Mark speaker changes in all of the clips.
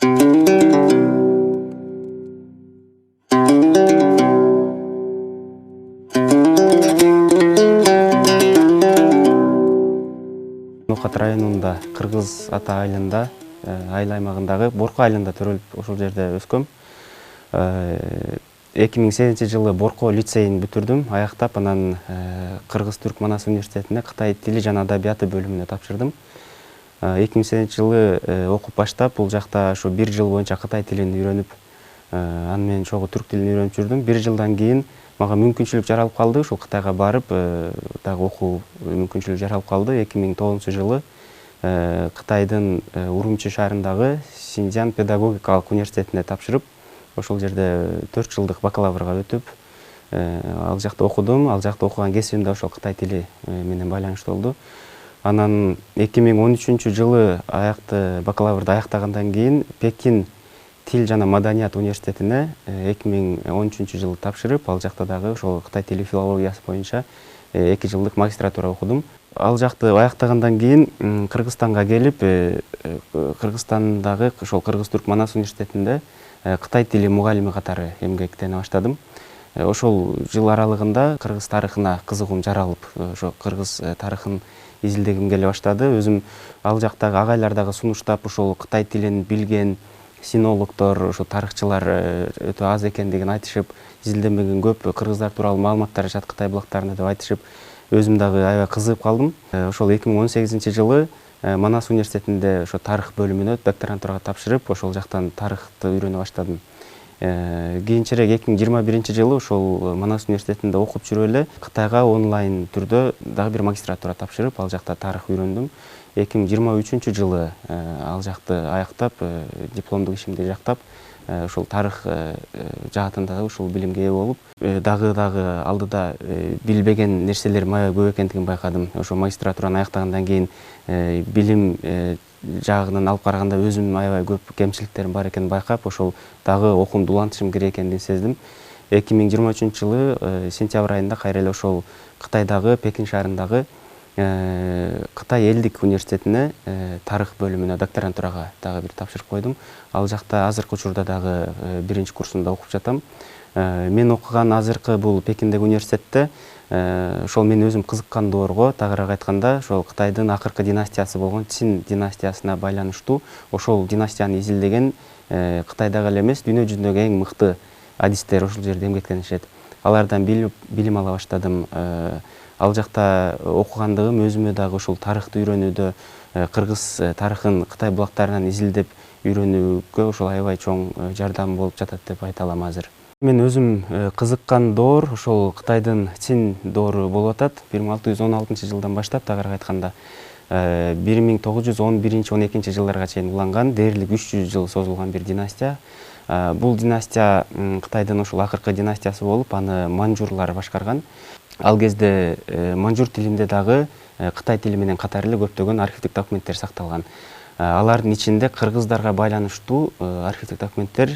Speaker 1: Ноқат районунда Кыргыз Ата айылында, айыл аймагындагы Борко айылында төрөлүп ошол жерде өскөм. 2008 жылы Борко лицейин бүтүрдүм, аяктап анан Кыргыз-Түрк Манас университетине Кытай тили жана адабияты бөлүмүнө тапшырдым. 2008 жылы окуп баштап, бул жакта ошо 1 жыл боюнча Кытай тилин үйрөнүп, аны менен чогуу түрк тилин үйрөнүп жүрдүм. 1 жылдан кийин мага мүмкүнчүлүк жаралып калды, ошол Кытайга барып, дагы окуу мүмкүнчүлүк жаралып калды. 2009 жылы Кытайдын Урумчи шаарындагы Синьцзян педагогикалык университетине тапшырып, ошол жерде 4 жылдык бакалаврга өтүп, ал жакта окудум. Ал жакта окуган кесибим да ошол Кытай тили менен байланыштуу болду. Анан 2013 жылы бакалаврды аяктагандан кийин Пекин Тил жана маданият университетине 2013 жылы тапшырып, ал жакта дагы ошол Кытай тили филологиясы боюнча 2 жылдык магистратура окудум. Ал жакты аяктагандан кийин Кыргызстанга келип, Кыргызстандагы ошол Кыргыз-Түрк Манас университетинде Кытай тили мугалими катары эмгектене баштадым. Ошол жыл аралыгында кыргыз тарыхына кызыгуум жаралып, ошо кыргыз тарыхын изилдегим келе баштады. Өзүм ал жактагы агайлар сунуштап, ошол Кытай тилин билген синологдор, ошо тарыхчылар өтө аз экендигин айтышып, изилденбеген көп кыргыздар тууралуу маалыматтар жашат Кытай булактарында деп айтышып, өзүм дагы аябай кызыгып калдым. Ошол 2018 жылы Манас университетинде ошо тарых бөлүмүнө докторантурага тапшырып, ошол жактан тарыхты үйрөнө баштадым. Кийинчерээк 2021 жылы ошол Манас университетинде окуп жүрүп эле Кытайга онлайн түрдө дагы бир магистратура тапшырып, ал жакта тарых үйрөндүм. 2023 жылы ал жакты аяктап, дипломдук ишимди жактап, ошол тарых жаатында ушул билимге ээ болуп, дагы алдыда билбеген нерселерим аябай көп экендигин байкадым. Ошо магистратураны аяктагандан кийин билим жагынан алып караганда өзүм аябай көп кемчиликтерим бар экенин байкап, ошол дагы окуумду улантышым керек экендигин сездим. 2023 жылы сентябрь айында кайра эле ошол Кытайдагы Пекин шаарындагы Кытай элдик университетине тарых бөлүмүнө докторантурага дагы бир тапшырып койдум. Ал жакта азыркы учурда дагы 1-чи курсунда окуп жатам. Мен окуган азыркы бул Пекиндеги университетте ошол мен өзүм кызыккан доорго, тагыраак айтканда, ошол Кытайдын акыркы династиясы болгон Цин династиясына байланыштуу, ошол династияны изилдеген Кытайдагы эле эмес, дүйнө жүзүндөгү эң мыкты адистер ошол жерде эмгектенишет. Алардан билим ала баштадым. Ал жакта окугандыгым өзүмө дагы ошол тарыхты үйрөнүүдө, кыргыз тарыхын Кытай булактарынан изилдеп үйрөнүүгө ошол аябай чоң жардам болуп жатат деп айта алам азыр. Мен өзүм кызыккан доор ошол Кытайдын Цин доору болуп атат. 1616 жылдан баштап, тагыраак айтканда 1911-12 жылдарга чейин уланган, дээрлик 300 жыл созулган бир династия. Бул династия Кытайдын ошол акыркы династиясы болуп, аны манжурлар башкарган. Ал кезде манжур тилинде дагы Кытай тили менен катары эле көптөгөн архивдик документтер сакталган. Алардын ичинде кыргыздарга байланыштуу архивдик документтер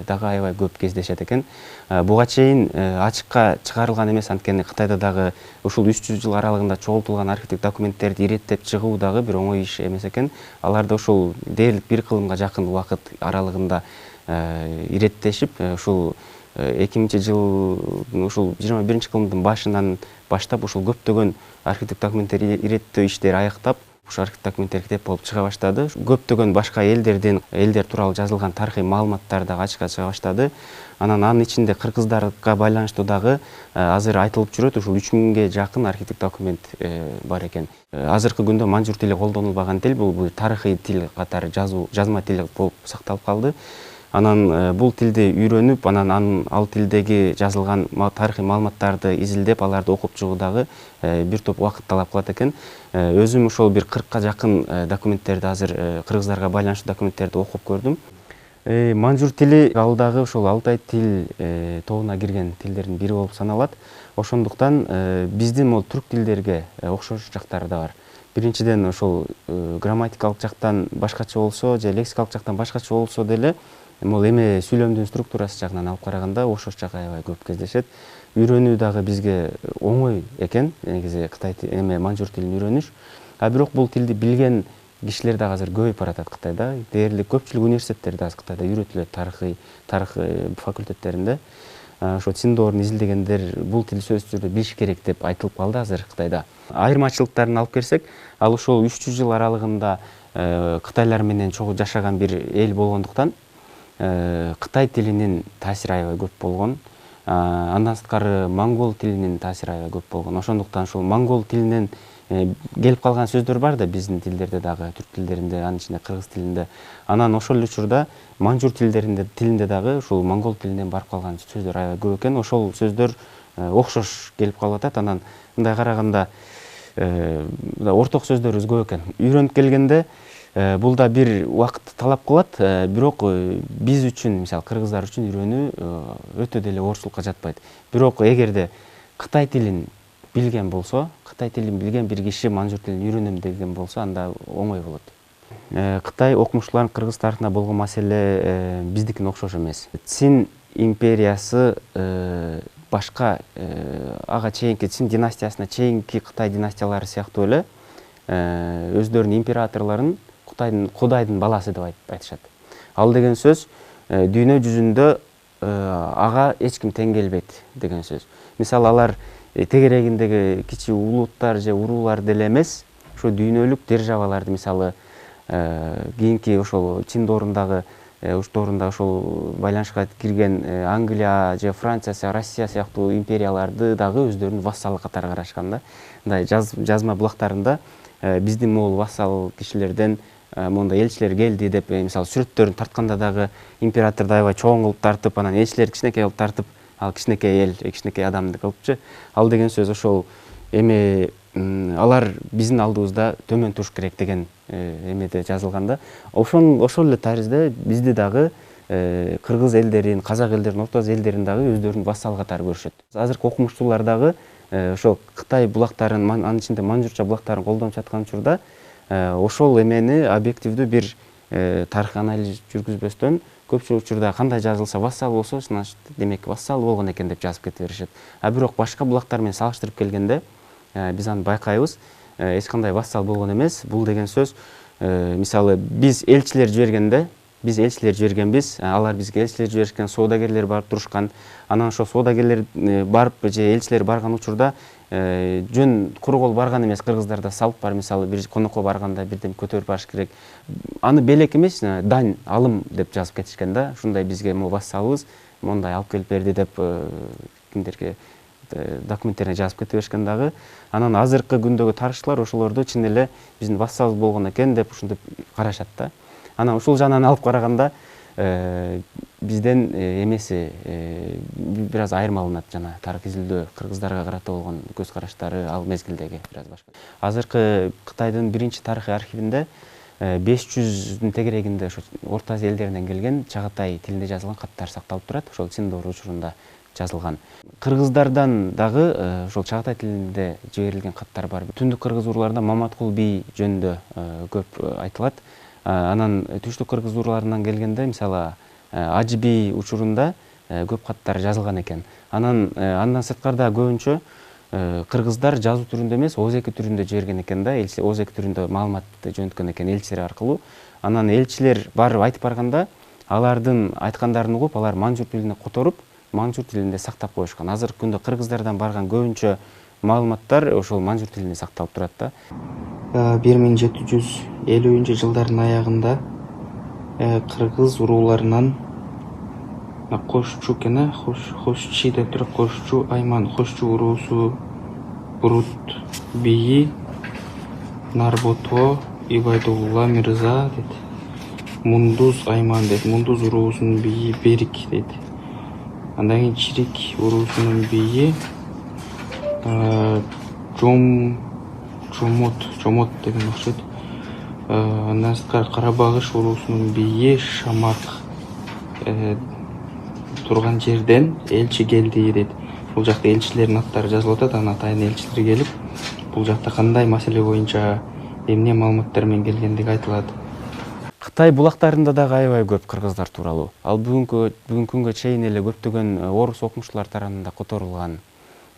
Speaker 1: дагы аябай көп кездешет экен. Буга чейин ачыкка чыгарылган эмес, анткени Кытайда дагы ушул 300 жыл аралыгында чогултулган архивдик документтерди иреттеп чыгуу дагы бир оңой иш эмес экен. Аларды ушул дээрлик 1 кылымга жакын убакыт аралыгында иреттешип, ушул 2000 жыл, ушул 21 кылымдын башынан баштап ушул көптөгөн архивдик документтер иреттөө иштери аяктап, ушул архивдик документтер китеп болуп чыга баштады. Көптөгөн башка элдер тууралуу жазылган тарыхый маалыматтар дагы ачыкка чыга баштады. Анын ичинде кыргыздарга байланыштуу дагы азыр айтылып жүрөт, ушул 3000ге жакын архивдик документ бар экен. Азыркы күндө манжур тили колдонулбаган тил, бул тарыхый тил катары жазма тил болуп сакталып калды. Анан бул тилди үйрөнүп, анан ал тилдеги жазылган тарыхый маалыматтарды изилдеп, аларды окуп чыгуу дагы бир топ убакыт талап кылат экен. Өзүм ошол бир 40ка жакын документтерди, азыр кыргыздарга байланыштуу документтерди окуп көрдүм. Манжур тили ал дагы ошол Алтай тил тобуна кирген тилдердин бири болуп саналат. Ошондуктан биздин могу түрк тилдерге окшош жактары да бар. Биринчиден ошол грамматикалык жактан башкача болсо, же лексикалык жактан башкача болсо деле, могу эме сүйлөмдүн структурасы жагынан алып караганда окшош жагы аябай көп кездешет. Үйрөнүү дагы бизге оңой экен, негизи Кытай манжур тилин үйрөнүш. Бирок бул тилди билген кишилер дагы азыр көбөйүп баратат Кытайда. Дээрлик көпчүлүк университеттерде азыр Кытайда үйрөтүлөт тарых факультеттеринде. Ошо Цинdoорун изилдегендер бул тил сөзсүз түрдө билиш керек деп айтылып калды азыр Кытайда. Айырмачылыктарын алып келсек, ал ошол 300 жыл аралыгында кытайлар менен чогуу жашаган бир эл болгондуктан Кытай тилинин таасири аябай көп болгон. Андан сырткары монгол тилинин таасири аябай көп болгон. Ошондуктан ушул монгол тилинен келип калган сөздөр бар да биздин тилдерде дагы, түрк тилдеринде, анын ичинде кыргыз тилинде. Анан ошол эле учурда манжур тилинде дагы ушул монгол тилинен барып калган сөздөр аябай көп экен. Ошол сөздөр окшош келип калып атат. Анан мындай караганда орток сөздөрүбүз көп экен. Үйрөнүп келгенде бул да бир убакытты талап кылат, бирок биз үчүн, мисалы кыргыздар үчүн үйрөнүү өтө деле оорчулукка жатпайт. Бирок эгерде Кытай тилин билген болсо, Кытай тилин билген бир киши манжур тилин үйрөнөм деген болсо, анда оңой болот. Кытай окумуштууларынын кыргыз тарыхына болгон маселе биздикине окшош эмес. Цин империясы башка ага чейинки Цин династиясына чейинки Кытай династиялары сыяктуу эле өздөрүнүн императорлорун Кудайдын баласы деп айтышат. Ал деген сөз дүйнө жүзүндө ага эч ким тең келбейт деген сөз. Мисалы алар тегерегиндеги кичи улуттар же уруулар деле эмес, ошо дүйнөлүк державаларды, мисалы кийинки ошол Цинdoорунда ошол байланышка кирген Англия же Франция, Россия сыяктуу империяларды дагы өздөрүнүн вассалы катары карашкан да. Мындай жазма булактарында биздин могул вассал кишилерден мондай элчилер келди деп, мисалы сүрөттөрүн тартканда дагы императорду аябай чоң кылып тартып, анан элчилерди кичинекей кылып тартып, ал кичинекей эл, кичинекей адамды кылыпчы. Ал деген сөз ошол эме алар биздин алдыбызда төмөн туруш керек деген эмеде жазылган да. Ошол эле таризде бизди дагы кыргыз элдерин, казак элдерин, орто Азия элдерин дагы өздөрүнүн вассал катары көрүшөт. Азыркы окумуштуулар дагы ошол Кытай булактарын, анын ичинде манжурча булактарын колдонуп жаткан учурда ошол эмени объективдүү бир тарых анализ жүргүзбөстөн көпчүлүк учурда кандай жазылса вассал болсо, значит, демек вассал болгон экен деп жазып кете беришет. Бирок башка булактар менен салыштырып келгенде биз аны байкайбыз, эч кандай вассал болгон эмес. Бул деген сөз, мисалы биз элчилер жибергенбиз, алар бизге элчилер жиберишкен, соодагерлер барып турушкан. Анан ошо соодагерлер барып же элчилер барган учурда жөн куру кол барган эмес, кыргыздарда салт бар, мисалы бир конокко барганда бирдем көтөрүп барыш керек. Аны белек эмес, дань, алым деп жазып кетишкен да. Ушундай бизге вассалыбыз, мондай алып келип берди деп кимдерге документтерине жазып кете беришкен дагы. Анан азыркы күндөгү тарыхчылар ошолорду чын эле биздин вассалыбыз болгон экен деп ушинтип карашат да. Анан ушул жагынан алып караганда бизден эмеси бир аз айырмаланат, жана тарых изилдөө кыргыздарга карата болгон көз караштары ал мезгилдеги бир аз башка. Азыркы Кытайдын биринчи тарыхый архивинде 500-дün тегерегинде ошо Орто Азия элдеринен келген Чагатай тилинде жазылган каттар сакталып турат, ошол Циндоор учурунда жазылган. Кыргыздардан дагы ошол Чагатай тилинде жиберилген каттар бар. Түндүк кыргыз урууларында Маматкул би жөнүндө көп айтылат. Анан түштүк кыргыз урууларынан келгенде, мисалы Ажы би учурунда көп каттар жазылган экен. Андан сырткары көбүнчө кыргыздар жазуу түрүндө эмес, ооз-эки түрүндө жиберген экен да, ооз-эки түрүндө маалыматты жөнөткөн экен элчилер аркылуу. Анан элчилер барып айтып барганда, алардын айткандарын угуп, алар манжур тилине которуп, манжур тилинде сактап коюшкан. Азыркы күндө кыргыздардан барган көбүнчө маалыматтар ошол манжур тилинде сакталып турат да. 1750-жылдардын аягында кыргыз урууларынан Кошчу экен, Хошчи деп турат, Кошчу Айман, Хошчу уруусу Бурут бийи Нарбото Ибайдулла Мирза дейт. Мундуз Айман дейт, Мундуз уруусунун бийи Берик дейт. Андан кийин Чирик уруусунун бийи Жомот деген окшойт. Андан сырткары Карабагыш уруусунун бийи Шамак турган жерден элчи келди дейт. Бул жакта элчилердин аттары жазылып атат, анан атайын элчилер келип, бул жакта кандай маселе боюнча эмне маалыматтар менен келгендиги айтылат. Кытай булактарында дагы аябай көп кыргыздар тууралуу. Ал бүгүнкү күнгө чейин эле көптөгөн орус окумуштуулар тарабынан которулган.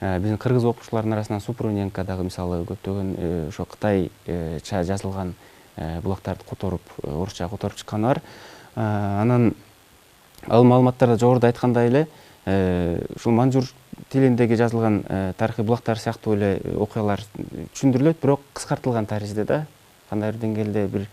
Speaker 1: Биздин кыргыз окумуштуулардын арасынан Супруненко дагы, мисалы, көптөгөн ошо Кытайча жазылган булактарды которуп, орусча которуп чыкканы бар. Анан ал маалыматтарда жогоруда айткандай эле ушул манжур тилиндеги жазылган тарыхый булактар сыяктуу эле окуялар түшүндүрүлөт, бирок кыскартылган таризде да, кандайдыр деңгээлде бир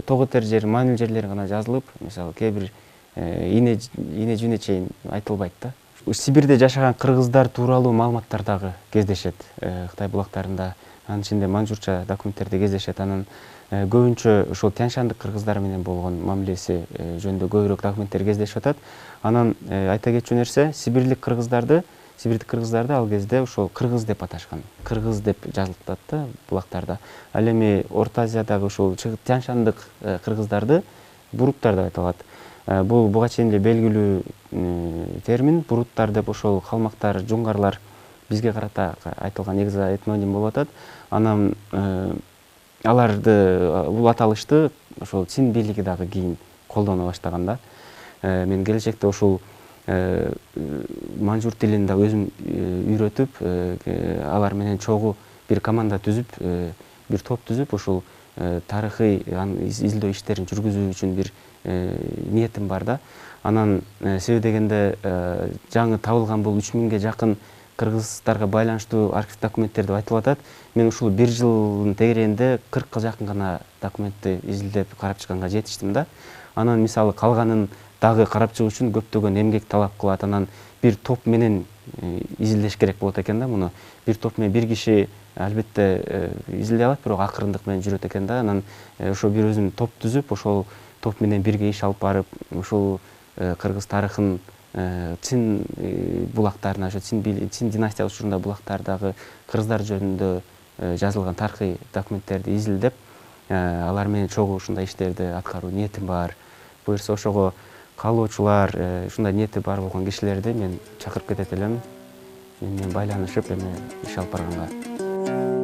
Speaker 1: тоготер жер, маанилүү жерлери гана жазылып, мисалы кээ бир ине жүнүнө чейин айтылбайт да. Сибирде жашаган кыргыздар тууралуу маалыматтар дагы кездешет Кытай булактарында, анын ичинде манжурча документтерде кездешет. Анан көбүнчө ошол тянь-шандык кыргыздар менен болгон мамилеси жөнүндө көбүрөөк документтер кездешип атат. Анан айта кетчү нерсе, сибирлик кыргыздарды ал кезде ошол кыргыз деп аташкан. Кыргыз деп жазылып атат да булактарда. Ал эми Орто Азиядагы ошол тянь-шандык кыргыздарды буруттар деп айтылат. Бул буга чейин эле белгилүү термин. Буруттар деп ошол калмактар, жуңгарлар бизге карата айтылган негизи этноним болуп атат. Анан аларды, бул аталышты ошол Цин бийлиги дагы кийин колдоно баштаган да. Мен келечекте ушул манжур тилин да өзүм үйрөтүп, алар менен чогуу бир команда түзүп, бир топ түзүп, ушул тарыхый изилдөө иштерин жүргүзүү үчүн бир ниетим бар да. Анан себеби дегенде жаңы табылган бул 3000ге жакын кыргыздарга байланыштуу архив документтер деп айтылып атат. Мен ушул 1 жылдын тегерегинде 40га жакын гана документти изилдеп карап чыкканга жетиштим да. Анан мисалы калганын дагы карап чыгуу үчүн көптөгөн эмгек талап кылат. Анан бир топ менен изилдеш керек болот экен да муну. Бир топ менен бир киши албетте изилдей алат, бирок акырындык менен жүрөт экен да. Анан ошо бир өзүм топ түзүп, ошол топ менен бирге иш алып барып, ушул кыргыз тарыхын Цин булактарына, ошо Цин династия учурунда булактардагы кыргыздар жөнүндө жазылган тарыхый документтерди изилдеп, алар менен чогуу ушундай иштерди аткаруу ниетим бар. Буюрса ошого каалоочулар, ушундай ниети бар болгон кишилерди мен чакырып кетет элем. Мен менен байланышып эме иш алып барганга.